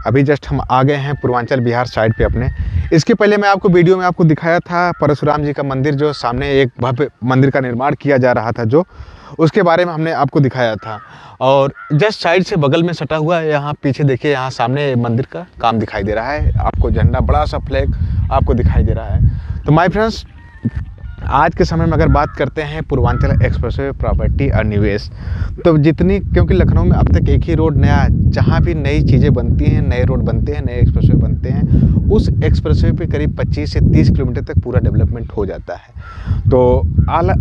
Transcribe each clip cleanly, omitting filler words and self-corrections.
अभी जस्ट हम आ गए हैं पूर्वांचल बिहार साइड पे अपने। इसके पहले मैं आपको वीडियो में आपको दिखाया था परशुराम जी का मंदिर, जो सामने एक भव्य मंदिर का निर्माण किया जा रहा था, जो उसके बारे में हमने आपको दिखाया था। और जस्ट साइड से बगल में सटा हुआ है, यहाँ पीछे देखिए, यहाँ सामने मंदिर का काम दिखाई दे रहा है आपको। झंडा, बड़ा सा फ्लैग आपको दिखाई दे रहा है। तो माय फ्रेंड्स, आज के समय में अगर बात करते हैं पूर्वांचल एक्सप्रेसवे प्रॉपर्टी और निवेश, तो जितनी, क्योंकि लखनऊ में अब तक एक ही रोड नया, जहाँ भी नई चीज़ें बनती हैं, नए रोड बनते हैं, नए एक्सप्रेसवे बनते हैं, उस एक्सप्रेसवे पे करीब 25 से 30 किलोमीटर तक पूरा डेवलपमेंट हो जाता है। तो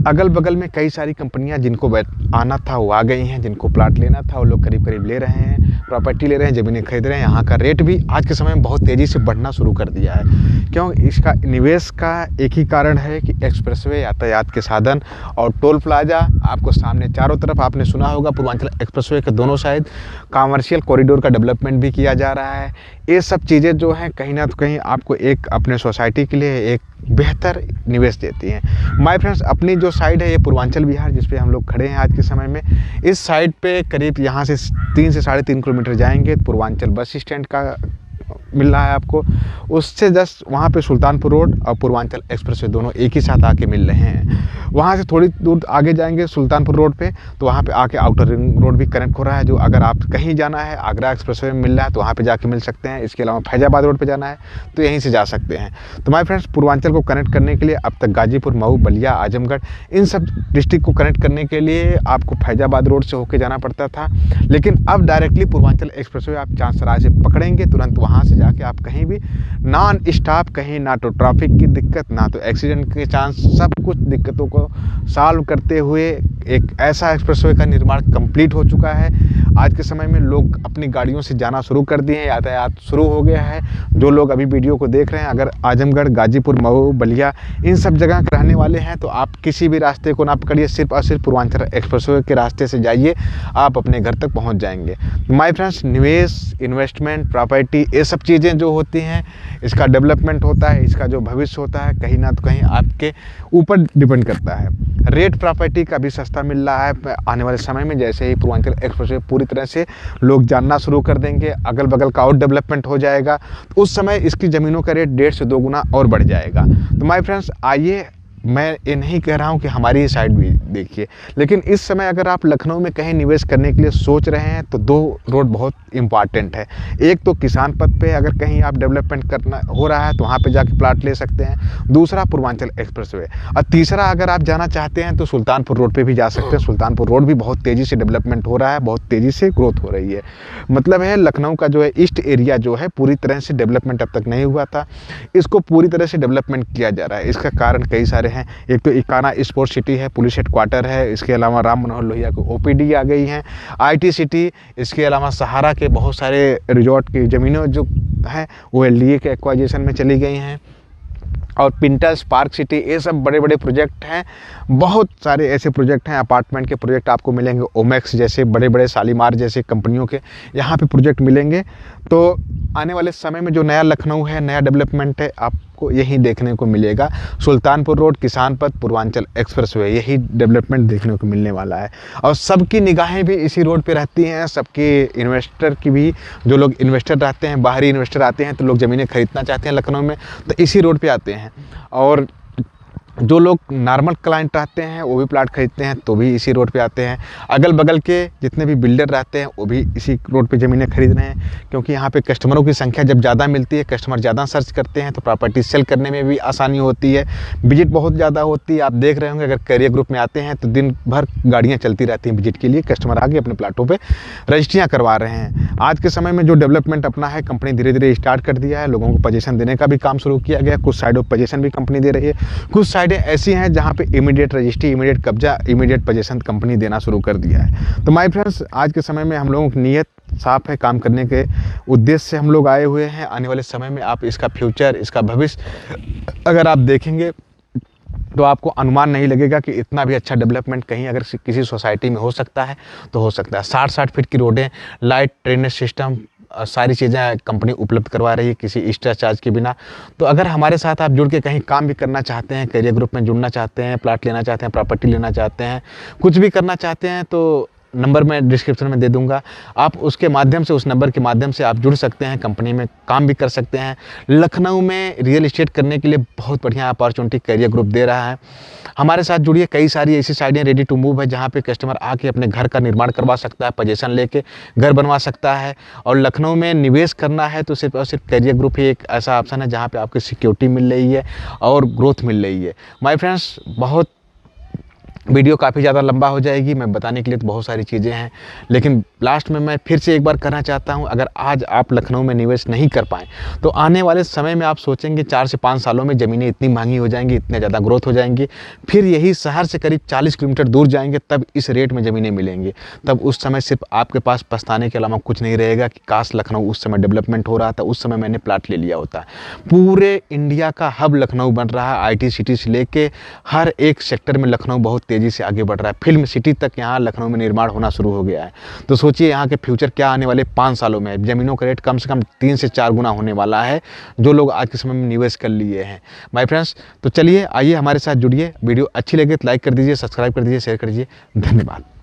अगल बगल में कई सारी कंपनियां जिनको आना था वो आ गई हैं, जिनको प्लाट लेना था वो लोग करीब करीब ले रहे हैं, प्रॉपर्टी ले रहे हैं, ज़मीनें खरीद रहे हैं। यहाँ का रेट भी आज के समय में बहुत तेज़ी से बढ़ना शुरू कर दिया है। क्यों? इसका निवेश का एक ही कारण है कि एक्सप्रेसवे, यातायात के साधन और टोल प्लाजा आपको सामने चारों तरफ, आपने सुना होगा पूर्वांचल एक्सप्रेसवे के दोनों साइड कमर्शियल कॉरिडोर का डेवलपमेंट भी किया जा रहा है। ये सब चीज़ें जो हैं कहीं ना कहीं आपको एक अपने सोसाइटी के लिए एक बेहतर निवेश देती हैं। माय फ्रेंड्स, अपनी जो साइड है ये पूर्वांचल बिहार, जिस पे हम लोग खड़े हैं आज के समय में, इस साइड पे करीब यहाँ से 3 से 3.5 किलोमीटर जाएंगे पूर्वांचल बस स्टैंड का मिल रहा है आपको। उससे जस्ट वहाँ पे सुल्तानपुर रोड और पूर्वांचल एक्सप्रेसवे दोनों एक ही साथ आके मिल रहे हैं। वहाँ से थोड़ी दूर आगे जाएंगे सुल्तानपुर रोड पे, तो वहाँ पे आके आउटर रिंग रोड भी कनेक्ट हो रहा है, जो अगर आप कहीं जाना है, आगरा एक्सप्रेसवे में मिल रहा है तो वहाँ पे जाके मिल सकते हैं। इसके अलावा फैजाबाद रोड पे जाना है तो यहीं से जा सकते हैं। तो माय फ्रेंड्स, पूर्वांचल को कनेक्ट करने के लिए अब तक गाजीपुर, मऊ, बलिया, आजमगढ़, इन सब डिस्ट्रिक्ट को कनेक्ट करने के लिए आपको फैजाबाद रोड से होकर जाना पड़ता था, लेकिन अब डायरेक्टली पूर्वांचल एक्सप्रेसवे आप चांसराय से पकड़ेंगे, तुरंत वहाँ से जाके आप कहीं भी नॉन स्टॉप, कहीं ना तो ट्रैफिक की दिक्कत, ना तो एक्सीडेंट के चांस, सब कुछ दिक्कतों को सॉल्व करते हुए एक ऐसा एक्सप्रेसवे का निर्माण कंप्लीट हो चुका है। आज के समय में लोग अपनी गाड़ियों से जाना शुरू कर दिए हैं, यातायात शुरू हो गया है। जो लोग अभी वीडियो को देख रहे हैं, अगर आजमगढ़, गाजीपुर, मऊ, बलिया, इन सब जगह के रहने वाले हैं, तो आप किसी भी रास्ते को ना पकड़िए, सिर्फ और सिर्फ पूर्वांचल एक्सप्रेसवे के रास्ते से जाइए, आप अपने घर तक पहुँच जाएंगे। माय फ्रेंड्स, निवेश, इन्वेस्टमेंट, प्रॉपर्टी, ये सब चीज़ें जो होती हैं, इसका डेवलपमेंट होता है, इसका जो भविष्य होता है, कहीं ना तो कहीं आपके ऊपर डिपेंड करता है। रेट प्रॉपर्टी का भी सस्ता मिल रहा है आने वाले समय में। जैसे ही पूर्वांचल एक्सप्रेसवे पूरी तरह से लोग जानना शुरू कर देंगे, अगल बगल का और डेवलपमेंट हो जाएगा, तो उस समय इसकी ज़मीनों का रेट 1.5 से 2 गुना और बढ़ जाएगा। तो माय फ्रेंड्स, आइए, मैं ये नहीं कह रहा हूँ कि हमारी साइड भी देखिए, लेकिन इस समय अगर आप लखनऊ में कहीं निवेश करने के लिए सोच रहे हैं तो 2 रोड बहुत इंपॉर्टेंट है। एक तो किसान पथ पे अगर कहीं आप डेवलपमेंट करना हो रहा है तो वहाँ पे जाके प्लाट ले सकते हैं, दूसरा पूर्वांचल एक्सप्रेसवे, और तीसरा अगर आप जाना चाहते हैं तो सुल्तानपुर रोड पे भी जा सकते हैं। सुल्तानपुर रोड भी बहुत तेज़ी से डेवलपमेंट हो रहा है, बहुत तेज़ी से ग्रोथ हो रही है। मतलब है लखनऊ का जो है ईस्ट एरिया जो है पूरी तरह से डेवलपमेंट अब तक नहीं हुआ था, इसको पूरी तरह से डेवलपमेंट किया जा रहा है। इसका कारण कई सारे हैं। एक तो इकाना स्पोर्ट्स सिटी है, पुलिस हेडक्वार्टर है, इसके अलावा राम मनोहर लोहिया को ओपीडी आ गई हैं, आईटी सिटी, इसके अलावा सहारा के बहुत सारे रिजॉर्ट की ज़मीनें जो हैं वो एलडीए के एक्वाइजेशन में चली गई हैं, और पिंटल्स, पार्क सिटी, ये सब बड़े बड़े प्रोजेक्ट हैं। बहुत सारे ऐसे प्रोजेक्ट हैं, अपार्टमेंट के प्रोजेक्ट आपको मिलेंगे, ओमेक्स जैसे बड़े बड़े, शालीमार जैसे कंपनियों के यहाँ पे प्रोजेक्ट मिलेंगे। तो आने वाले समय में जो नया लखनऊ है, नया डेवलपमेंट है, आपको यही देखने को मिलेगा। सुल्तानपुर रोड, किसान पथ, पूर्वांचल एक्सप्रेसवे, यही डेवलपमेंट देखने को मिलने वाला है। और सबकी निगाहें भी इसी रोड पे रहती हैं, सबके इन्वेस्टर की भी, जो लोग इन्वेस्टर रहते हैं, बाहरी इन्वेस्टर आते हैं, तो लोग ज़मीनें खरीदना चाहते हैं लखनऊ में, तो इसी रोड पे आते हैं। और जो लोग नॉर्मल क्लाइंट रहते हैं वो भी प्लाट खरीदते हैं तो भी इसी रोड पे आते हैं। अगल बगल के जितने भी बिल्डर रहते हैं वो भी इसी रोड पे ज़मीनें खरीद रहे हैं, क्योंकि यहाँ पे कस्टमरों की संख्या जब ज़्यादा मिलती है, कस्टमर ज़्यादा सर्च करते हैं, तो प्रॉपर्टी सेल करने में भी आसानी होती है, विजिट बहुत ज़्यादा होती है। आप देख रहे होंगे, अगर कैरियर ग्रुप में आते हैं तो दिन भर गाड़ियाँ चलती रहती हैं विजिट के लिए, कस्टमर आके अपने प्लाटों पर रजिस्ट्रियाँ करवा रहे हैं। आज के समय में जो डेवलपमेंट अपना है, कंपनी धीरे धीरे स्टार्ट कर दिया है, लोगों को पोजीशन देने का भी काम शुरू किया गया। कुछ साइडों पर पोजीशन भी कंपनी दे रही है, कुछ साइडें ऐसी हैं जहाँ पे इमीडिएट रजिस्ट्री, इमीडिएट कब्जा, इमीडिएट पोजीशन कंपनी देना शुरू कर दिया है। तो माय फ्रेंड्स, आज के समय में हम लोगों की नीयत साफ है, काम करने के उद्देश्य से हम लोग आए हुए हैं। आने वाले समय में आप इसका फ्यूचर, इसका भविष्य अगर आप देखेंगे तो आपको अनुमान नहीं लगेगा कि इतना भी अच्छा डेवलपमेंट कहीं अगर किसी सोसाइटी में हो सकता है तो हो सकता है। 60-60 फीट की रोडें, लाइट, ड्रेनेज सिस्टम, सारी चीज़ें कंपनी उपलब्ध करवा रही है किसी एक्स्ट्रा चार्ज के बिना। तो अगर हमारे साथ आप जुड़ के कहीं काम भी करना चाहते हैं, कैरियर ग्रुप में जुड़ना चाहते हैं, प्लाट लेना चाहते हैं, प्रॉपर्टी लेना चाहते हैं, कुछ भी करना चाहते हैं, तो नंबर मैं डिस्क्रिप्शन में दे दूंगा। आप उसके माध्यम से, उस नंबर के माध्यम से आप जुड़ सकते हैं, कंपनी में काम भी कर सकते हैं। लखनऊ में रियल एस्टेट करने के लिए बहुत बढ़िया अपॉर्चुनिटी कैरियर ग्रुप दे रहा है। हमारे साथ जुड़िए। कई सारी ऐसी साइटें रेडी टू मूव है जहाँ पे कस्टमर आके अपने घर का निर्माण करवा सकता है, पोजीशन लेके घर बनवा सकता है। और लखनऊ में निवेश करना है तो सिर्फ और सिर्फ कैरियर ग्रुप ही एक ऐसा ऑप्शन है जहाँ पे आपको सिक्योरिटी मिल रही है और ग्रोथ मिल रही है। माय फ्रेंड्स, बहुत वीडियो काफ़ी ज़्यादा लंबा हो जाएगी, मैं बताने के लिए तो बहुत सारी चीज़ें हैं, लेकिन लास्ट में मैं फिर से एक बार कहना चाहता हूं, अगर आज आप लखनऊ में निवेश नहीं कर पाएँ तो आने वाले समय में आप सोचेंगे 4 से 5 सालों में ज़मीनें इतनी महंगी हो जाएंगी, इतने ज़्यादा ग्रोथ हो जाएंगी, फिर यही शहर से करीब 40 किलोमीटर दूर जाएंगे तब इस रेट में ज़मीनें मिलेंगी। तब उस समय सिर्फ आपके पास पछताने के अलावा कुछ नहीं रहेगा कि काश लखनऊ उस समय डेवलपमेंट हो रहा था, उस समय मैंने प्लाट ले लिया होता। पूरे इंडिया का हब लखनऊ बन रहा है। IT सिटी से लेके हर एक सेक्टर में लखनऊ बहुत तेज़ी से आगे बढ़ रहा है। फिल्म सिटी तक यहाँ लखनऊ में निर्माण होना शुरू हो गया है। तो सोचिए यहाँ के फ्यूचर क्या आने वाले 5 सालों में। ज़मीनों का रेट कम से कम 3 से 4 गुना होने वाला है, जो लोग आज के समय में निवेश कर लिए हैं। माय फ्रेंड्स, तो चलिए आइए हमारे साथ जुड़िए। वीडियो अच्छी लगे तो लाइक कर दीजिए, सब्सक्राइब कर दीजिए, शेयर कर दीजिए। धन्यवाद।